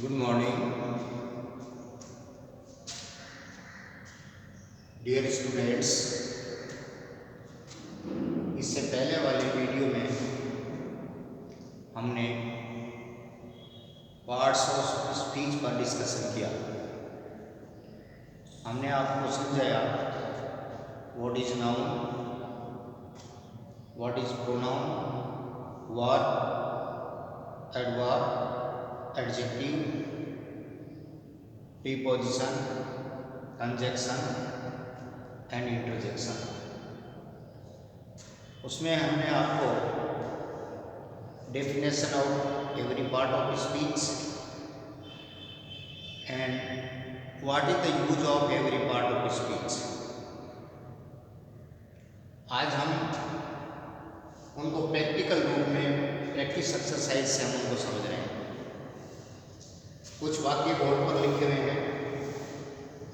Good morning dear students. इससे पहले वाले वीडियो में हमने पार्ट्स ऑफ स्पीच पर डिस्कशन किया। हमने आपको समझाया what is noun, what is pronoun, verb, adverb, adjective, preposition, conjunction and interjection. उसमें हमने आपको definition of every part of speech and what is the use of every part of speech. आज हम उनको प्रैक्टिकल रूप में प्रैक्टिस एक्सरसाइज से हम उनको समझ रहे हैं। कुछ वाक्य बोर्ड पर लिखे हुए हैं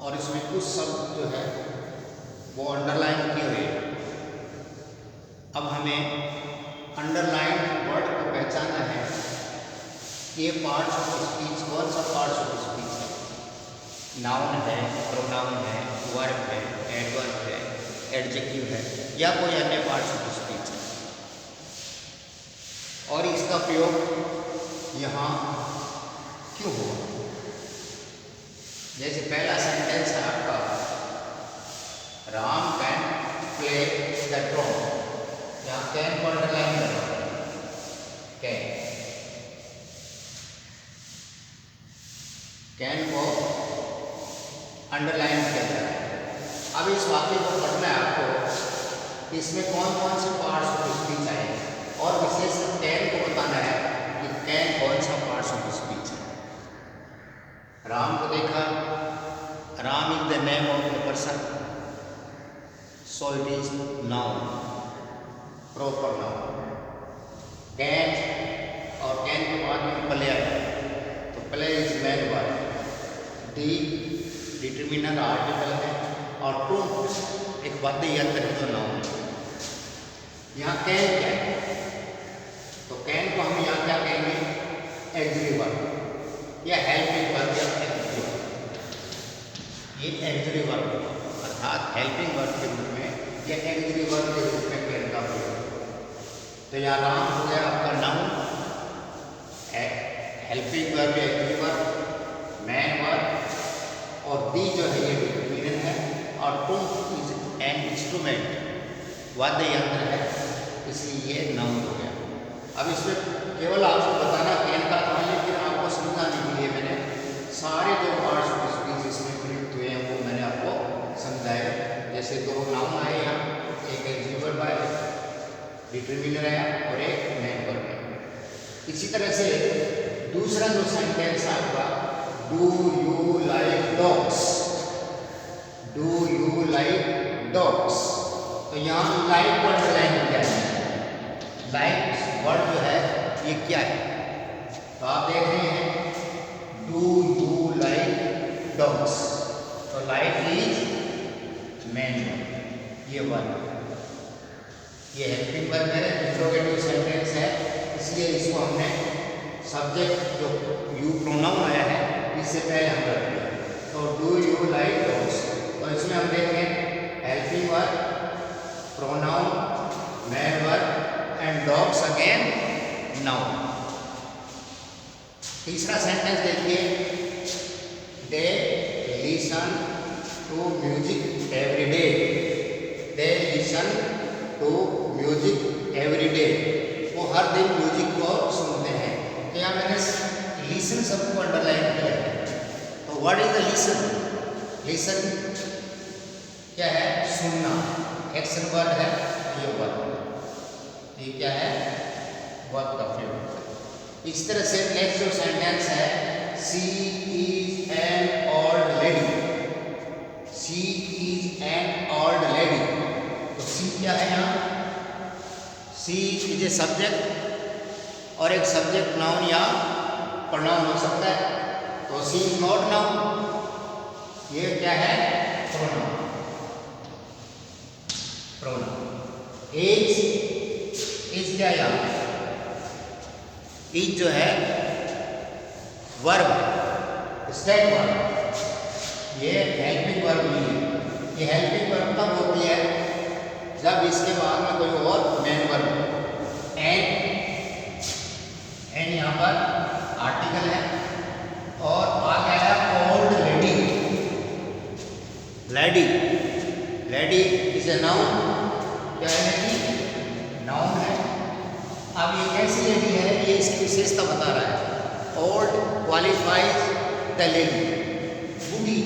और इसमें कुछ शब्द जो है वो अंडरलाइन किए हुए हैं। अब हमें अंडरलाइन वर्ड को पहचानना है कि ये पार्ट्स ऑफ स्पीच कौन सा पार्ट्स ऑफ स्पीच है। नाउन है, प्रोनाउन है, वर्ब है, एडवर्ब है, एडजेक्टिव है या कोई अन्य पार्ट्स ऑफ स्पीच है। और इसका प्रयोग यहाँ क्यों हुआ। जैसे पहला सेंटेंस है आपका, Ram can play the drum. यहाँ कैन को अंडरलाइन करो, कैन को अंडरलाइन किया जाता है। अब इस वाक्य को पढ़ना है आपको, इसमें कौन कौन से पार्ट्स ऑफ स्पीच आए और विशेष कैन को बताना है कि कैन कौन सा पार्ट्स ऑफ स्पीच है। राम को देखा, Ram is the name of the person, so it is noun, proper noun. Can और कैन के बाद में प्ले आया तो play is man verb. D determiner article है और टू एक वाद्य यंत्र है जो नाउन। यहाँ कैन क्या है तो कैन को हम यहाँ क्या कहेंगे, एक्सिलरी वर्ब या हेल्पिंग वर्ब या एक्सिलरी वर्ब। ये एक्सिलरी वर्ब अर्थात हेल्पिंग वर्ब के रूप में या एक्सिलरी वर्ब के रूप में कैन का प्रयोग। तो यहाँ राम हो गया आपका नाउन, हेल्पिंग वर्ब या एक्सिलरी वर्ब, मैन वर्ब और दी जो है ये डिटरमिनर है और टू इज एन इंस्ट्रूमेंट वाद्य यंत्र है, इसलिए ये नाउन हो गया। अब इसमें केवल आपको बताना कैन का था, लेकिन आपको समझाने के लिए मैंने सारे जो पार्ट्स ऑफ स्पीच इसमें प्रयुक्त हुए हैं वो मैंने आपको समझाया। जैसे दो नाउन आए यहाँ, एक एक्सिलरी वर्ब आया, डिटरमिनर आया और एक मैन वर्ब आया। इसी तरह से दूसरा जो सेंटेंस आपका, do you like dogs, do you like dogs. तो यहाँ लाइक को अंडरलाइन किया है। लाइक वर्ड जो है ये क्या है, तो आप देख रहे हैं डू यू लाइक डॉग्स, तो लाइक इज मैन, ये वर्ड, ये हेल्पिंग वर्ब है, इंट्रोगेटिव सेंटेंस है, इसलिए इसको हमने सब्जेक्ट जो यू प्रोनाउन आया है इससे पहले हम रख दिया। तो डू यू लाइक डॉग्स, तो इसमें हम देखें helping verb, pronoun, main verb and dogs again noun. तीसरा सेंटेंस देखिए, they listen to music every day, they listen to music every day, वो हर दिन म्यूजिक को सुनते हैं। तो यहाँ मैंने लिसन सबको अंडरलाइन किया है। तो what is the listen, listen क्या है, सुनना, एक्शन वर्ड है ये वर्ड, ये क्या है, वर्ब का प्रयोग। इस तरह से नेक्स्ट जो सेंटेंस है, she is an old lady, she is an old lady. तो शी क्या है यहाँ, शी इज ए सब्जेक्ट और एक सब्जेक्ट नाउन या प्रोनाउन हो सकता है। तो शी इज नॉट नाउन, ये क्या है, प्रोनाउन, प्रोनाउन। इज क्या यहाँ, इज जो है वर्ब है स्टेट वर्ब, ये हेल्पिंग वर्ब नहीं है। ये हेल्पिंग वर्ब तब होती है जब इसके बाद में कोई और मेन वर्ब हो। एंड यहाँ पर आर्टिकल है और आ गया है old lady. Lady, lady is a noun. क्या है लेडी? नाउन है। अब ये कैसी लेडी है, ये इसकी विशेषता बता रहा है। ओल्ड क्वालिफाइज द लेडी, बूढ़ी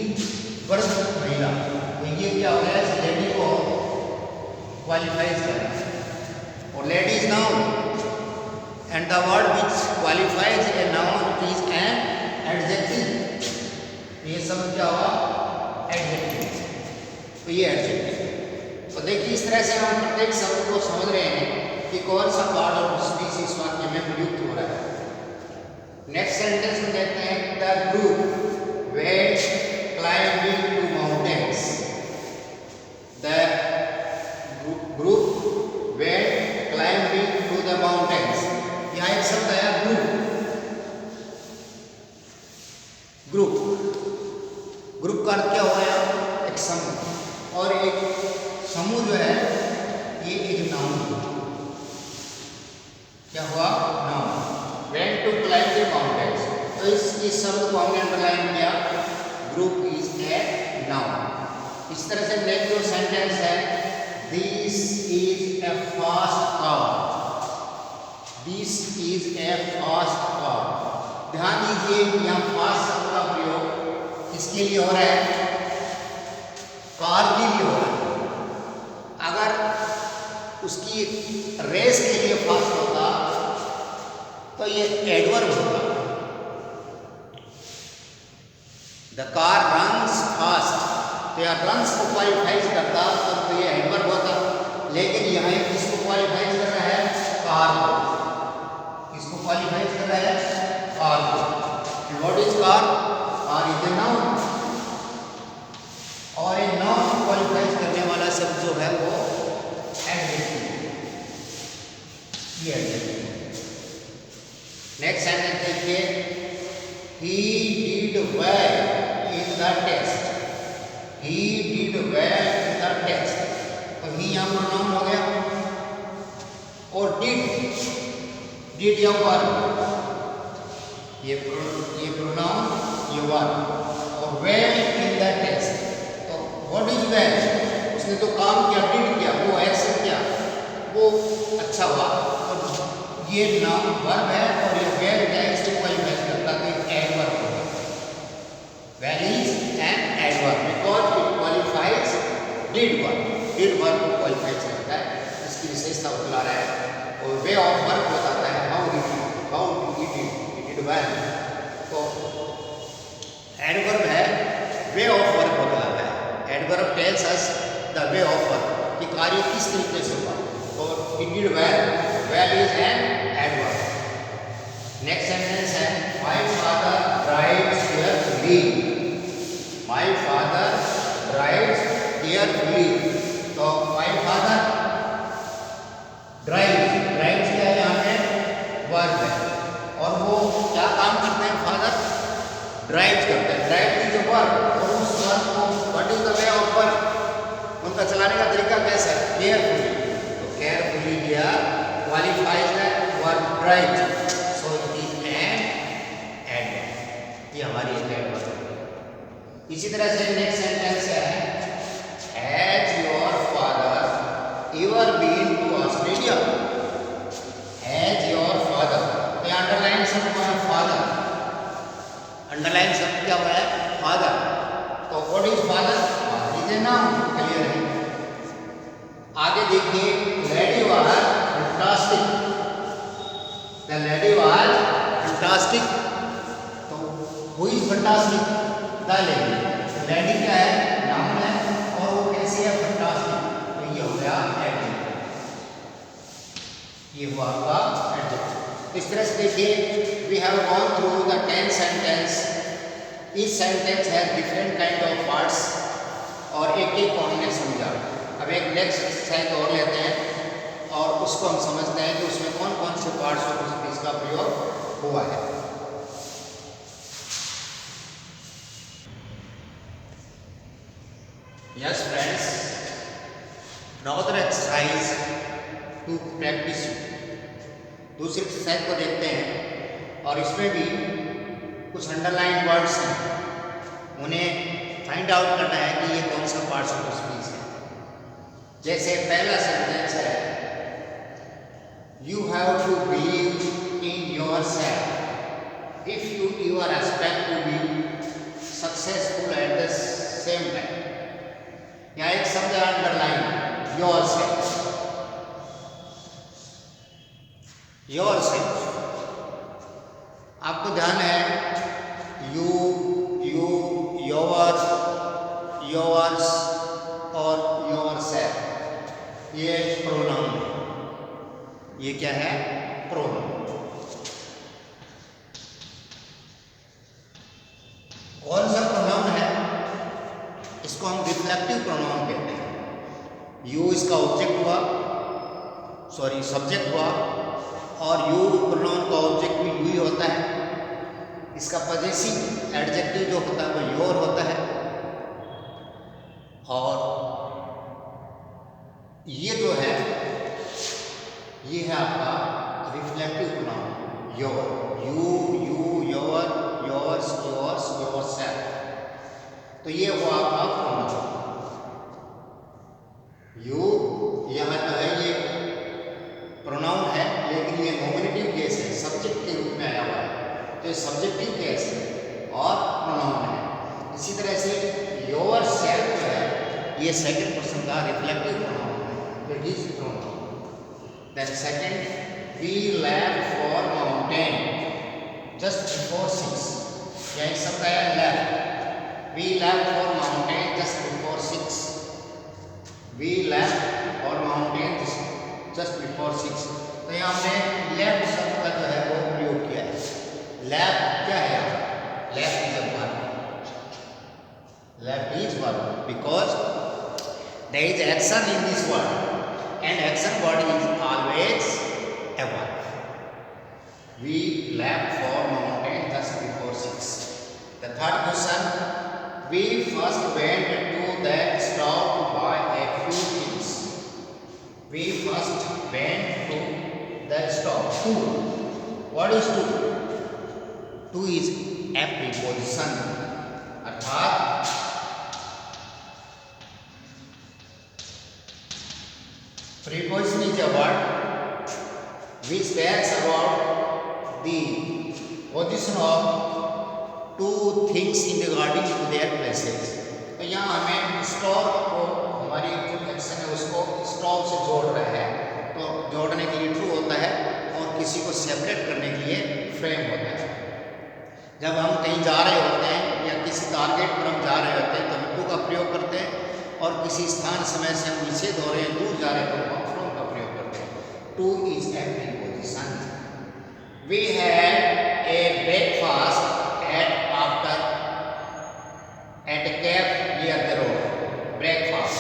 वृद्ध महिला। तो ये क्या हो गया, इस लेडी को क्वालिफाइज कर रहा है। और lady is noun and the word which qualifies a noun is an adjective. ये सब क्या हुआ? एडजेक्टिव। तो ये एडजेक्टिव। तो देखिए इस तरह से हम प्रत्येक शब्द को समझ रहे हैं कि कौन सा पार्ट और स्पीच इस वाक्य में प्रयुक्त हो रहा है। नेक्स्ट सेंटेंस में देखते हैं the group went climbing to mountains. The group went climbing to the mountains. यहाँ एक शब्द आया ग्रुप। ग्रुप, ग्रुप का अर्थ क्या हो गया? एक समूह। और एक समूह जो है ये एक नाउन है। क्या हुआ? Noun. Went to climb the mountains. तो इस शब्द को हमने अंडरलाइन किया। Group is a noun. इस तरह से नेक्स्ट जो सेंटेंस है, this is a fast car. This is a fast car. ध्यान दीजिए यहाँ फास्ट शब्द का प्रयोग किसके लिए हो रहा है? कार के लिए हो रहा है। अगर उसकी रेस के लिए फास्ट होता तो ये एडवर्ब होता। द कार रन्स फास्ट, तो यह रन्स को क्वालिफाइज करता तो ये एडवर्ब होता। लेकिन यहाँ किसको क्वालिफाइज कर रहा है? कार को। किसको क्वालिफाइज कर रहा है? कार को। What is car? Car is a noun. और एक नाउन को क्वालिफाइज करने वाला शब्द जो है वो एडजेक्टिव। ये एडजेक्टिव। नेक्स्ट सेंटेंस देखिए, he did well in the test. He did well in the test. तो he यहाँ प्रोनाउन हो गया। और did या वर्ब, ये प्रोनाउन ये वर्ब। और well in the test, तो what is well? उसने तो काम किया, did किया, वो एक्शन किया, वो अच्छा हुआ। और ये नाउन वर्ब है और ये वेल क्या है, इसको क्वालिफाई करता है तो एडवर्ब होगा। Well is an adverb because it qualifies did verb. Did verb को क्वालिफाई करता है, इसकी विशेषता बतला रहा है। और वे ऑफ वर्ब बताता है हाउ ही डिड वेल। तो एडवर्ब है, वे ऑफ वर्ब बतलाता है। Adverb tells us the way of verb कि कार्य किस तरीके से हुआ। और it did well, well is an adverb. Next sentence है my father drives carefully. My father drives carefully. तो माय फादर ड्राइव्स क्या है यहाँ पे? वर्ब है। और वो क्या काम करते हैं? फादर ड्राइव्स करते हैं। Drive is a verb. और उस वर्ब को what is the way of verb, उनका चलाने का तरीका कैसा है? केयरफुली। तो carefully here qualifies the verb drive, so it is an adverb. ये हमारी एक एडवर्ब है। इसी तरह से नेक्स्ट सेंटेंस है has your father ever been to Australia. Has your father, तो अंडरलाइन शब्द है फादर। अंडरलाइन शब्द क्या हुआ है? फादर। तो what is father? Father is a noun. Clear है। आगे देखिए lady was fantastic. The lady was fantastic. तो who is fantastic? The lady. Lady क्या है? नाउन है। और वो कैसी है? फैंटास्टिक। तो ये हो गया एडजेक्टिव। ये हुआ आपका एडजेक्टिव। इस तरह से देखिए we have gone through the 10 sentence. इस सेंटेंस है डिफरेंट काइंड ऑफ पार्ट्स और एक एक को हमने समझा। अब एक नेक्स्ट एक्सरसाइज और लेते हैं और उसको हम समझते हैं कि उसमें कौन कौन से पार्ट्स ऑफ स्पीच का प्रयोग हुआ है। Yes friends, another exercise to practice. दूसरी एक्सरसाइज को देखते हैं और इसमें भी कुछ अंडरलाइन वर्ड्स हैं, उन्हें फाइंड आउट करना है कि ये कौन सा पार्ट्स ऑफ स्पीच है। जैसे पहला सेंटेंस है, you have to believe in yourself if you are expect to be successful at the same time. यहाँ एक शब्द अंडरलाइन, योरसेल्फ। योरसेल्फ, आपको ध्यान है यू, योर, योर्स और योरसेल्फ ये प्रोनाउन है। ये क्या है? प्रोनाउन। कौन सा प्रोनाउन है? इसको हम रिफ्लेक्टिव प्रोनाउन कहते हैं। यू इसका ऑब्जेक्ट हुआ, सॉरी सब्जेक्ट हुआ, और यू प्रोनाउन का ऑब्जेक्ट भी यू ही होता है। इसका पॉजेसिव एडजेक्टिव जो होता है वो योर होता है। और ये जो है ये है आपका reflective pronoun, your. You, your, yours, yours, yourself. तो ये हुआ आपका प्रोनाउन। यू यहाँ जो है ये प्रोनाउन है, लेकिन ये नॉमिनेटिव केस है, सब्जेक्ट के रूप में आया हुआ है, तो ये सब्जेक्टिव केस है और प्रोनाउन है। इसी तरह से योरसेल्फ जो है ये सेकंड पर्सन का रिफ्लेक्टिव प्रोनाउन है, it is pronoun. Then second, we left for mountain just before 6। यह शब्द आया left, we left for mountain just before 6। We left for mountain just before 6। तो यहाँ हमने लेफ्ट शब्द का जो है वो प्रयोग किया है। लेफ्ट क्या है? Left is a verb, left is verb because there is action in this word and action word is always a verb. We left for mountain just before 6. The third question, we first went to the store to buy a few things. We first went to the store. To, what is to? To is a preposition. अर्थात preposition is a word which tells about the position of two things in regarding to their places. तो यहाँ हमें store को, हमारी जो action है उसको stop से जोड़ रहा है, तो जोड़ने के लिए ट्रू होता है और किसी को सेपरेट करने के लिए फ्रेम होता है। जब हम कहीं जा रहे होते हैं या किसी टारगेट पर हम जा रहे होते हैं तो हम टू का प्रयोग करते हैं, और किसी स्थान समय से हम विच्छेद हो रहे हैं, दूर जा रहे हैं तो हम फ्रॉम का प्रयोग करते हैं। Two is a preposition. We had a breakfast at a cafe near the road. Breakfast.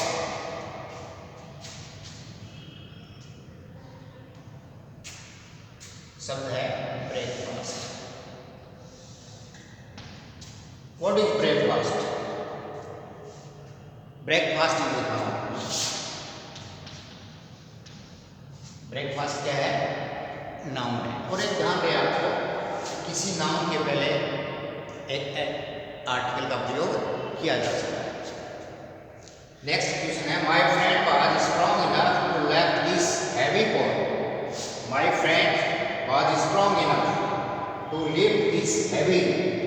शब्द है breakfast. What is breakfast? Breakfast is a noun. Breakfast क्या है? नाउन है। और एक ध्यान रहे आपको, किसी नाउन के पहले एक आर्टिकल का प्रयोग किया जा सकता है। नेक्स्ट क्वेश्चन है, my friend was strong enough to lift this heavy pole. My friend was strong enough to lift this heavy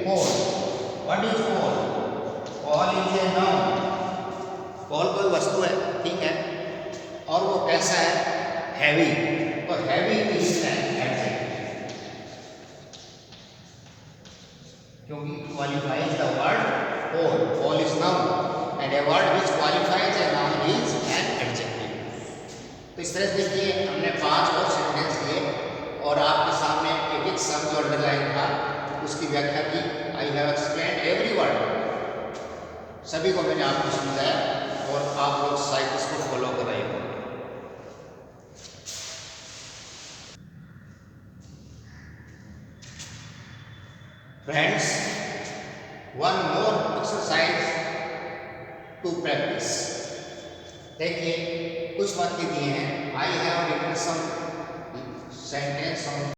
pole. What is pole? Pole is a noun. Pole कोई वस्तु है, ठीक है, और वो कैसा है? हैवी। तो हैवी इज एन एडजेक्टिव, क्योंकि qualifies the word all. All is noun and a word which qualifies a noun is an adjective. तो इस तरह से देखिए हमने 5 और सेंटेंस लिए और आपके सामने एक एक शब्द जो अंडरलाइन था उसकी व्याख्या की। I have explained every word, सभी को मैंने आपको समझाया और आप लोग शायद इसको फॉलो कर रहे हो। Friends, one more exercise to practise. देखिए कुछ वाक्य दिए हैं, I have written some sentence on